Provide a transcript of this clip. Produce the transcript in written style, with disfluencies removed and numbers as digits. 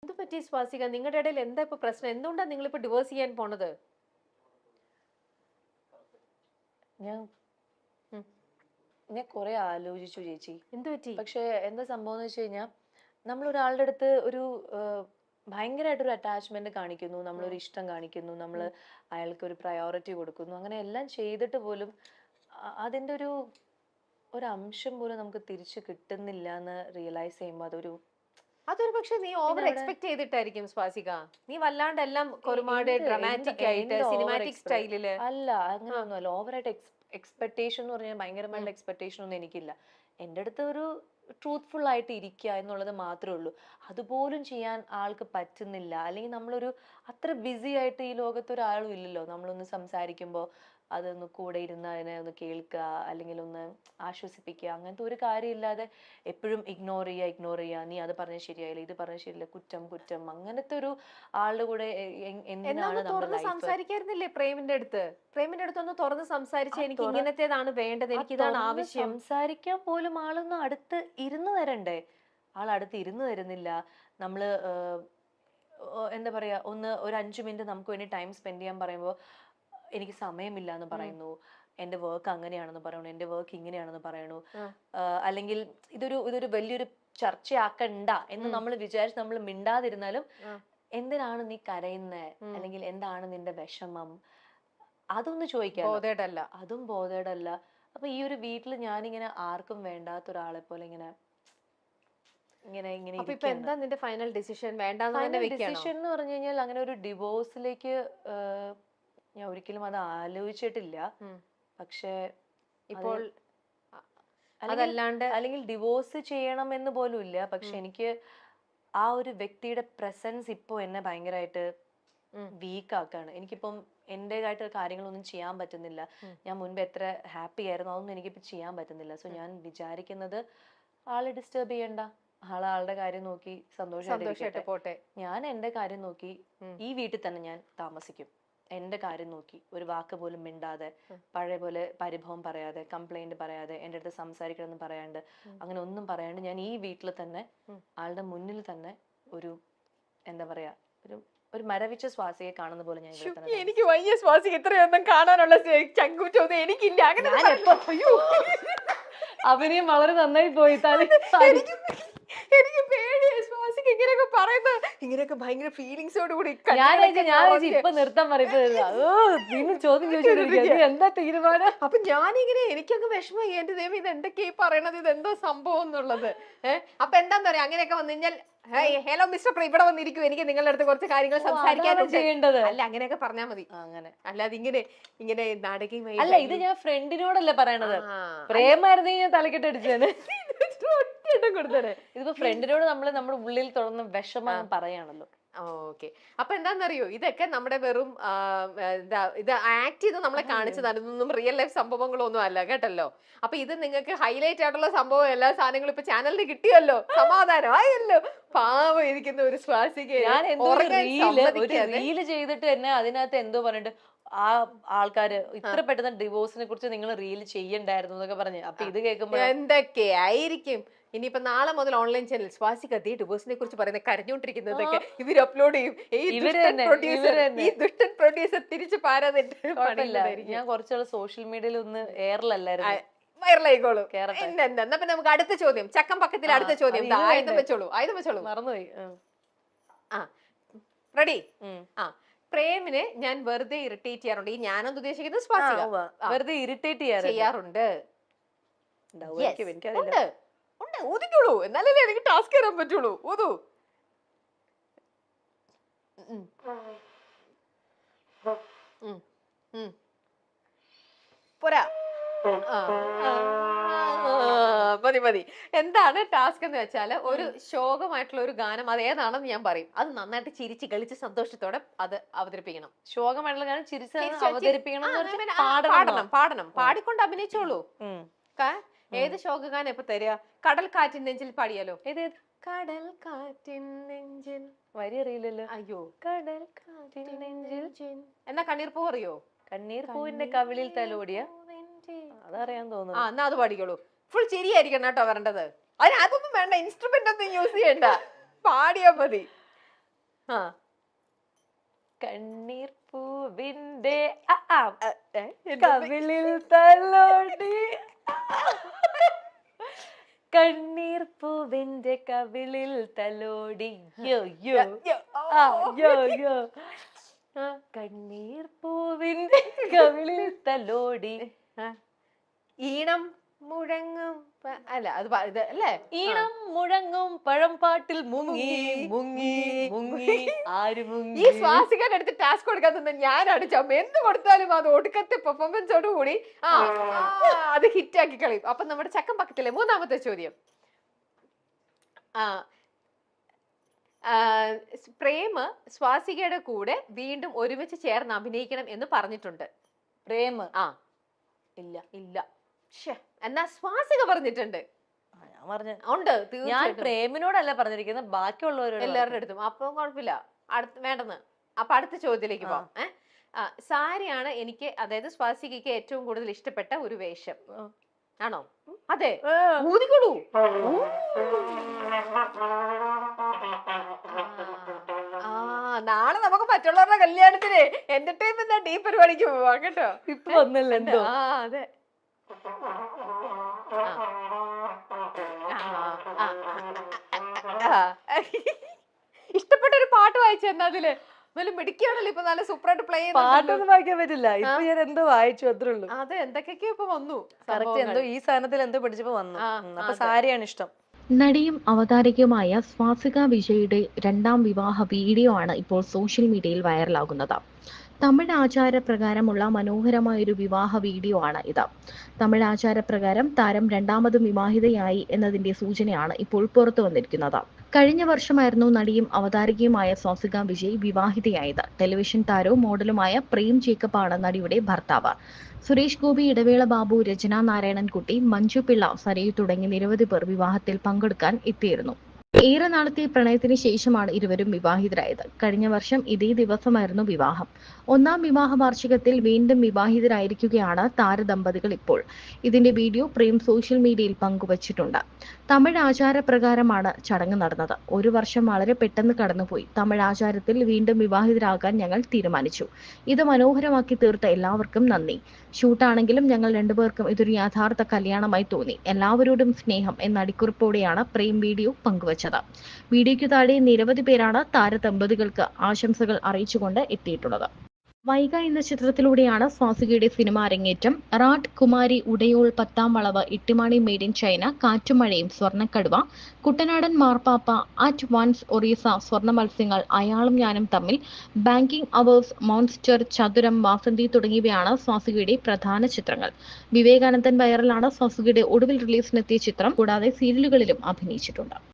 എന്ത് പറ്റി സ്വാസിക? നിങ്ങളുടെ ഇടയിൽ എന്താ ഇപ്പൊ പ്രശ്നം? എന്തുകൊണ്ടാണ് നിങ്ങൾ ഇപ്പൊ ഡിവോഴ്സ് ചെയ്യാൻ പോണത്? ഞാൻ ഉം. ഞാൻ കുറെ ആലോചിച്ചു ചേച്ചി. എന്ത് പറ്റി? പക്ഷെ എന്താ സംഭവം എന്ന് വെച്ച് കഴിഞ്ഞാൽ നമ്മൾ ഒരാളുടെ അടുത്ത് ഒരു ഭയങ്കരമായിട്ടൊരു അറ്റാച്ച്മെന്റ് കാണിക്കുന്നു, നമ്മളൊരു ഇഷ്ടം കാണിക്കുന്നു, നമ്മൾ അയാൾക്ക് ഒരു പ്രയോറിറ്റി കൊടുക്കുന്നു, അങ്ങനെ എല്ലാം ചെയ്തിട്ട് പോലും അതിന്റെ ഒരു അംശം പോലും നമുക്ക് തിരിച്ചു കിട്ടുന്നില്ല എന്ന് റിയലൈസ് ചെയ്യുമ്പോൾ അതൊരു പക്ഷെ നീ ഓവർ അവിടെ എക്സ്പെക്ട് ചെയ്തിട്ടായിരിക്കും സ്വാസിക. നീ വല്ലാണ്ട് എല്ലാം ഒരുപാട് ഡ്രമാറ്റിക് ആയിട്ട് ഓവർ സിനിമാറ്റിക് സ്റ്റൈലില്. അല്ല, അങ്ങനെയൊന്നുമല്ല. ഓവറായിട്ട് എക്സ്പെക്ടേഷൻ എന്ന് പറഞ്ഞാൽ ഭയങ്കരമായിട്ടുള്ള എക്സ്പെക്ടേഷൻ ഒന്നും എനിക്കില്ല. എൻ്റെ അടുത്ത് ഒരു ട്രൂത്ത്ഫുൾ ആയിട്ട് ഇരിക്കുക എന്നുള്ളത് മാത്രമേ ഉള്ളൂ. അതുപോലും ചെയ്യാൻ ആൾക്ക് പറ്റുന്നില്ല. അല്ലെങ്കിൽ നമ്മളൊരു അത്ര ബിസി ആയിട്ട് ഈ ലോകത്ത് ഒരാളും ഇല്ലല്ലോ. നമ്മളൊന്ന് സംസാരിക്കുമ്പോൾ അതൊന്ന് കൂടെ ഇരുന്ന് അതിനെ ഒന്ന് കേൾക്കുക, അല്ലെങ്കിൽ ഒന്ന് ആശ്വസിപ്പിക്കുക, അങ്ങനത്തെ ഒരു കാര്യമില്ലാതെ എപ്പോഴും ഇഗ്നോർ ചെയ്യുക, നീ അത് പറഞ്ഞ ശരിയായില്ല, ഇത് പറഞ്ഞ ശരിയില്ല, കുറ്റം കുറ്റം, അങ്ങനത്തെ ഒരു ആളുടെ കൂടെ എന്നാ എന്തിനാണ് ഒന്ന് നമ്മുടെ തുറന്ന് ലൈഫ്? സംസാരിക്കായിരുന്നില്ലേ പ്രേമിന്റെ അടുത്ത്? പ്രേമിന്റെ അടുത്ത് ഒന്ന് തുറന്ന് സംസാരിച്ച് എനിക്ക് ഇങ്ങനത്തേതാണ് വേണ്ടത്, എനിക്ക് ഇതാണ് ആവശ്യം. സംസാരിക്കാൻ പോലും ആളൊന്നും അടുത്ത് ഇരുന്ന് തരണ്ടേ? ആൾ അടുത്ത് ഇരുന്ന് തരുന്നില്ല. നമ്മള് എന്താ പറയാ, ഒരു 5 മിനിറ്റ് നമുക്ക് വേണ്ടി ടൈം സ്പെൻഡ് ചെയ്യാൻ പറയുമ്പോൾ എനിക്ക് സമയമില്ല എന്ന് പറയുന്നു, എന്റെ വർക്ക് അങ്ങനെയാണെന്ന് പറയണു, എന്റെ വർക്ക് ഇങ്ങനെയാണെന്ന് പറയണു. അല്ലെങ്കിൽ ഇതൊരു വലിയൊരു ചർച്ചയാക്കണ്ട എന്ന് നമ്മൾ വിചാരിച്ച് നമ്മൾ മിണ്ടാതിരുന്നാലും എന്തിനാണ് നീ കരയുന്നേ, അല്ലെങ്കിൽ എന്താണ് നിന്റെ വിഷമം, അതൊന്ന് ചോദിക്കാം. ബോധേഡല്ല. അതും ബോധേഡല്ല. അപ്പൊ ഈ ഒരു വീട്ടിൽ ഞാനിങ്ങനെ ആർക്കും വേണ്ടാത്ത ഒരാളെ പോലെ ഇങ്ങനെ ഇങ്ങനെ ഇങ്ങനെ അപ്പൊ ഇപ്പൊ എന്താ നിന്റെ ഫൈനൽ ഡിസിഷൻ? വേണ്ടാന്ന് തന്നെ വെക്കണോ? ഡിസിഷൻ എന്ന് പറഞ്ഞു കഴിഞ്ഞാൽ അങ്ങനെ ഒരു ഡിവോഴ്സിലേക്ക് ഞാൻ ഒരിക്കലും അത് ആലോചിച്ചിട്ടില്ല. പക്ഷെ ഇപ്പോൾ അല്ലെങ്കിൽ ഡിവോഴ്സ് ചെയ്യണം എന്ന് പോലും ഇല്ല. പക്ഷെ എനിക്ക് ആ ഒരു വ്യക്തിയുടെ പ്രസൻസ് ഇപ്പൊ എന്നെ ഭയങ്കരമായിട്ട് വീക്ക് ആക്കാണ്. എനിക്കിപ്പം എന്റേതായിട്ട് കാര്യങ്ങളൊന്നും ചെയ്യാൻ പറ്റുന്നില്ല. ഞാൻ മുൻപ് എത്ര ഹാപ്പി ആയിരുന്നു അതൊന്നും എനിക്കിപ്പോ ചെയ്യാൻ പറ്റുന്നില്ല. സോ ഞാൻ വിചാരിക്കുന്നത് ആളെ ഡിസ്റ്റർബ് ചെയ്യണ്ട, ആളുടെ കാര്യം നോക്കി സന്തോഷമായിട്ട് പോട്ടെ. ഞാൻ എന്റെ കാര്യം നോക്കി ഈ വീട്ടിൽ തന്നെ ഞാൻ താമസിക്കും. എന്റെ കാര്യം നോക്കി ഒരു വാക്ക് പോലും മിണ്ടാതെ, പഴയ പോലെ പരിഭവം പറയാതെ, കംപ്ലൈന്റ് പറയാതെ, എൻ്റെ അടുത്ത് സംസാരിക്കണമെന്ന് പറയാണ്ട്, അങ്ങനെ ഒന്നും പറയാണ്ട് ഞാൻ ഈ വീട്ടിൽ തന്നെ ആളുടെ മുന്നിൽ തന്നെ ഒരു എന്താ പറയാ, ഒരു മരവിച്ച ശ്വാസിയെ കാണുന്ന പോലെ ഞാൻ ഇവിടെ തന്നെ. എനിക്ക് വയ്യ സ്വാസിക, ഇത്രയൊന്നും കാണാനുള്ള ചങ്കൂറ്റൊന്നും എനിക്കില്ല. അങ്ങനെ അഭിനയം വളരെ നന്നായി പോയി. എനിക്ക് പേടിയാ സ്വാസിക ഇങ്ങനെയൊക്കെ പറയുന്നത്. ഇങ്ങനെയൊക്കെ ഭയങ്കര ഫീലിങ്സോട് കൂടി ഞാൻ ഇപ്പൊ നിർത്താൻ പറയുന്നത് ചോദ്യം ചോദിച്ചു എന്താ തീരുമാനം. അപ്പൊ ഞാനിങ്ങനെ എനിക്കങ്ങ് വിഷമം, എന്റെ ദൈവം ഇത് എന്തൊക്കെയാ പറയണത്, ഇതെന്തോ സംഭവം എന്നുള്ളത്. അപ്പൊ എന്താന്ന് പറയാ, അങ്ങനെയൊക്കെ വന്നു കഴിഞ്ഞാൽ ഹലോ മിസ്റ്റർ പ്രേ, ഇവിടെ വന്നിരിക്കും, എനിക്ക് നിങ്ങളുടെ അടുത്ത് കുറച്ച് കാര്യങ്ങൾ സംസാരിക്കാനുണ്ട്. അല്ല അങ്ങനെയൊക്കെ പറഞ്ഞാൽ മതി. അങ്ങനെ അല്ലാതെ ഇങ്ങനെ ഇങ്ങനെ നാടകീയമായി അല്ല. ഇത് ഞാൻ ഫ്രണ്ടിനോടല്ലേ പറയണത്. പ്രേമായിരുന്നു ഞാൻ തലക്കെട്ട് അടിച്ചത് കൊടുത്തേ. ഇതിപ്പോ ഫ്രണ്ടിനോട് നമ്മൾ നമ്മുടെ ഉള്ളിൽ തുറന്ന് വിഷമം പറയാണല്ലോ. ഓക്കെ. അപ്പൊ എന്താന്നറിയോ, ഇതൊക്കെ നമ്മുടെ വെറും ഇത് ആക്ട് ചെയ്ത് നമ്മളെ കാണിച്ചതാണ്. ഇതൊന്നും റിയൽ ലൈഫ് സംഭവങ്ങളൊന്നും അല്ല കേട്ടല്ലോ. അപ്പൊ ഇത് നിങ്ങൾക്ക് ഹൈലൈറ്റ് ആയിട്ടുള്ള സംഭവം എല്ലാ സാധനങ്ങളും ഇപ്പൊ ചാനലിന് കിട്ടിയല്ലോ, സമാധാനമായല്ലോ. പാവം ഇരിക്കുന്ന ഒരു സ്വാസിക റീല് ചെയ്തിട്ട് തന്നെ അതിനകത്ത് എന്തോ പറഞ്ഞിട്ട് ആ ആൾക്കാര് ഇത്ര പെട്ടെന്ന് ഡിവോഴ്സിനെ കുറിച്ച് നിങ്ങൾ റീൽ ചെയ്യണ്ടായിരുന്നു എന്നൊക്കെ പറഞ്ഞു. അപ്പൊ ഇത് കേൾക്കുമ്പോ എന്തൊക്കെയായിരിക്കും. ഇനിയിപ്പോ നാളെ മുതൽ ഓൺലൈൻ ചാനൽ സ്വാസിക ഡിവോഴ്സിനെ കുറിച്ച് പറയുന്നത് കരഞ്ഞോണ്ടിരിക്കുന്നതൊക്കെ ഇവർ അപ്ലോഡ് ചെയ്യും. ഈ ദുഷ്ടൻ പ്രൊഡ്യൂസർ തിരിച്ചു പാരാതിട്ട്. ഞാൻ കുറച്ചുള്ള സോഷ്യൽ മീഡിയയിൽ ഒന്ന് എയറിലല്ലായിരുന്നു. വൈറലായിക്കോളൂ. എന്നാ നമുക്ക് അടുത്ത ചോദ്യം, ചക്കം പക്കത്തിൽ അടുത്ത ചോദ്യം. ആയുധം വെച്ചോളൂ. മറന്നുപോയി. റെഡി? പ്രേമിനെ ഞാൻ വെറുതെ ഇറിറ്റേറ്റ് ചെയ്യാറുണ്ട്. ഈ ഞാനൊന്ന് ഉദ്ദേശിക്കുന്നത് സ്വാസിക വെറുതെ ഇറിറ്റേറ്റ് ചെയ്യാറുണ്ട്. ഊതിക്കോളൂ, എന്നാലല്ലേ എനിക്ക് ടാസ്ക് തരാൻ പറ്റുള്ളൂ. ഊതു. പോരാ. മതി. എന്താണ് ടാസ്ക് എന്ന് വെച്ചാല്, ഒരു ശോകമായിട്ടുള്ള ഒരു ഗാനം, അത് ഏതാണെന്ന് ഞാൻ പറയും. അത് നന്നായിട്ട് ചിരിച്ച് കളിച്ച് സന്തോഷത്തോടെ അത് അവതരിപ്പിക്കണം. ശോകമായിട്ടുള്ള ഗാനം ചിരിച്ച് അവതരിപ്പിക്കണം. പാടണം. പാടിക്കൊണ്ട് അഭിനയിച്ചോളൂ. ഏത് ശോകഗാനം ഇപ്പൊ തരിക? കടൽ കാറ്റിൻ നെഞ്ചിൽ പാടിയാലോ? കടൽ കാറ്റിൻ നെഞ്ചിൽ. വരി അറിയില്ലല്ലോ. അയ്യോ. കടൽ കാറ്റിൻ നെഞ്ചിൽ. എന്നാ കണ്ണീർ പൂ അറിയോ? കണ്ണീർ പൂവിന്റെ കവിളിൽ തലോടിയ, അതറിയാൻ തോന്നുന്നു. എന്നാ അത് പാടിക്കോളൂ. ഫുൾ ചിരിയായിരിക്കണം കേട്ടോ വരേണ്ടത്. അതൊന്നും വേണ്ട, ഇൻസ്ട്രുമെന്റ് ഒന്നും യൂസ് ചെയ്യണ്ട, പാടിയാ മതി. ആ കണ്ണീർ പൂവിന്റെ എന്താ കവിളിൽ തലോടി കണ്ണീർ പൂവിന്റെ കവിളിൽ തലോടി യോ യോ ആ യോ യോ കണ്ണീർ പൂവിന്റെ കവിളിൽ തലോടി ഈണം മുഴങ്ങും അല്ല അത് ഇത് അല്ലേ ഈണം മുഴങ്ങും പഴംപാട്ടിൽ മുങ്ങി മുങ്ങി മുങ്ങി ആര് ഈ മുങ്ങി സ്വാസികയുടെ അടുത്ത് ടാസ്ക് കൊടുക്കാൻ തന്നെ ഞാനാണ് ചമ്മ എന്ത് കൊടുത്താലും അത് ഒടുക്കത്തെ പെർഫോമൻസോട് കൂടി അത് ഹിറ്റ് ആക്കി കളയും. അപ്പൊ നമ്മുടെ ചക്കം പക്കത്തിലെ മൂന്നാമത്തെ ചോദ്യം. പ്രേമ് സ്വാസികയുടെ കൂടെ വീണ്ടും ഒരുമിച്ച് ചേർന്ന് അഭിനയിക്കണം എന്ന് പറഞ്ഞിട്ടുണ്ട്. പ്രേമ് ഇല്ല ഇല്ല എന്നാ സ്വാസിക പറഞ്ഞിട്ടുണ്ട്. ഞാൻ പറഞ്ഞ ഉണ്ട് ഞാൻ പ്രേമിനോടല്ല പറഞ്ഞിരിക്കുന്നത്, ബാക്കിയുള്ളവരോട് എല്ലാവരുടെ അടുത്തും. അപ്പൊ കുഴപ്പമില്ല, വേണ്ടെന്ന്. അപ്പൊ അടുത്ത ചോദ്യത്തിലേക്ക് പോവാം. സാരിയാണ് എനിക്ക്, അതായത് സ്വാസികയ്ക്ക് ഏറ്റവും കൂടുതൽ ഇഷ്ടപ്പെട്ട ഒരു വേഷം ആണോ? അതെ, ഊതിക്കൊടു. നാളെ നമുക്ക് മറ്റുള്ളവരുടെ കല്യാണത്തിന് എന്റർടൈൻമെന്റ് ഈ പരിപാടിക്ക് പോവാം കേട്ടോ. ഇപ്പൊ വന്നല്ലോ. അതെ, ഇഷ്ടപ്പെട്ട ഒരു പാട്ട് വായിച്ചു എന്നാ അതില് നല്ല മിടിക്കാണല്ലോ. ഇപ്പൊ നല്ല സൂപ്പറായിട്ട് പ്ലേ പാട്ടൊന്നും വായിക്കാൻ പറ്റില്ല. ഇപ്പൊ ഞാൻ എന്തോ വായിച്ചു അത്രേ ഉള്ളൂ. അതെ, എന്തൊക്കെയൊക്കെയോ ഇപ്പൊ വന്നു. കറക്റ്റ് എന്തോ ഈ സാധനത്തിൽ എന്തോ പഠിച്ചപ്പോ വന്നു. അപ്പൊ സാരിയാണ് ഇഷ്ടം. നടിയും അവതാരകയുമായ സ്വാസിക വിജയുടെ രണ്ടാം വിവാഹ വീഡിയോ ആണ് ഇപ്പോൾ സോഷ്യൽ മീഡിയയിൽ വൈറലാകുന്നത്. തമിഴ് ആചാരപ്രകാരമുള്ള മനോഹരമായൊരു വിവാഹ വീഡിയോ ആണ് ഇത്. തമിഴ് ആചാരപ്രകാരം താരം രണ്ടാമതും വിവാഹിതയായി എന്നതിന്റെ സൂചനയാണ് ഇപ്പോൾ പുറത്തു വന്നിരിക്കുന്നത്. കഴിഞ്ഞ വർഷമായിരുന്നു നടിയും അവതാരകയുമായ സ്വാസിക വിജയ് വിവാഹിതയായത്. ടെലിവിഷൻ താരവും മോഡലുമായ പ്രേം ജേക്കബ് ആണ് നടിയുടെ ഭർത്താവ്. സുരേഷ് ഗോപി, ഇടവേള ബാബു, രചന നാരായണൻകുട്ടി, മഞ്ജു പിള്ള, സരയു തുടങ്ങി നിരവധി പേർ വിവാഹത്തിൽ പങ്കെടുക്കാൻ എത്തിയിരുന്നു. ഏറെ നാളത്തെ പ്രണയത്തിന് ശേഷമാണ് ഇരുവരും വിവാഹിതരായത്. കഴിഞ്ഞ വർഷം ഇതേ ദിവസമായിരുന്നു വിവാഹം. ഒന്നാം വിവാഹ വാർഷികത്തിൽ വീണ്ടും വിവാഹിതരായിരിക്കുകയാണ് താരദമ്പതികൾ ഇപ്പോൾ. ഇതിന്റെ വീഡിയോ പ്രേം സോഷ്യൽ മീഡിയയിൽ പങ്കുവച്ചിട്ടുണ്ട്. തമിഴ് ആചാരപ്രകാരമാണ് ചടങ്ങ് നടന്നത്. ഒരു വർഷം വളരെ പെട്ടെന്ന് കടന്നുപോയി. തമിഴ് ആചാരത്തിൽ വീണ്ടും വിവാഹിതരാകാൻ ഞങ്ങൾ തീരുമാനിച്ചു. ഇത് മനോഹരമാക്കി തീർത്ത എല്ലാവർക്കും നന്ദി. ഷൂട്ടാണെങ്കിലും ഞങ്ങൾ രണ്ടുപേർക്കും ഇതൊരു യഥാർത്ഥ കല്യാണമായി തോന്നി. എല്ലാവരോടും സ്നേഹം എന്ന അടിക്കുറിപ്പോടെയാണ് പ്രേം വീഡിയോ പങ്കുവച്ചത്. വീഡിയോയ്ക്ക് താഴെ നിരവധി പേരാണ് താരദമ്പതികൾക്ക് ആശംസകൾ അറിയിച്ചുകൊണ്ട് എത്തിയിട്ടുള്ളത്. വൈഗ എന്ന ചിത്രത്തിലൂടെയാണ് സ്വാസികയുടെ സിനിമ അരങ്ങേറ്റം. റാട്ട്, കുമാരി, ഉടയോൾ, പത്താം വളവ്, ഇട്ടിമാണി, മെയ്ഡ് ഇൻ ചൈന, കാറ്റും മഴയും, സ്വർണ്ണക്കടുവ, കുട്ടനാടൻ മാർപ്പാപ്പ, അറ്റ് വൺസ്, ഒറീസ, സ്വർണ്ണ മത്സ്യങ്ങൾ, അയാളും ഞാനും തമ്മിൽ, ബാങ്കിംഗ് അവേഴ്സ്, മോൺസ്റ്റർ, ചതുരം, വാസന്തി തുടങ്ങിയവയാണ് സ്വാസികയുടെ പ്രധാന ചിത്രങ്ങൾ. വിവേകാനന്ദൻ വൈറലാണ് സ്വാസികയുടെ ഒടുവിൽ റിലീസിനെത്തിയ ചിത്രം. കൂടാതെ സീരിയലുകളിലും അഭിനയിച്ചിട്ടുണ്ട്.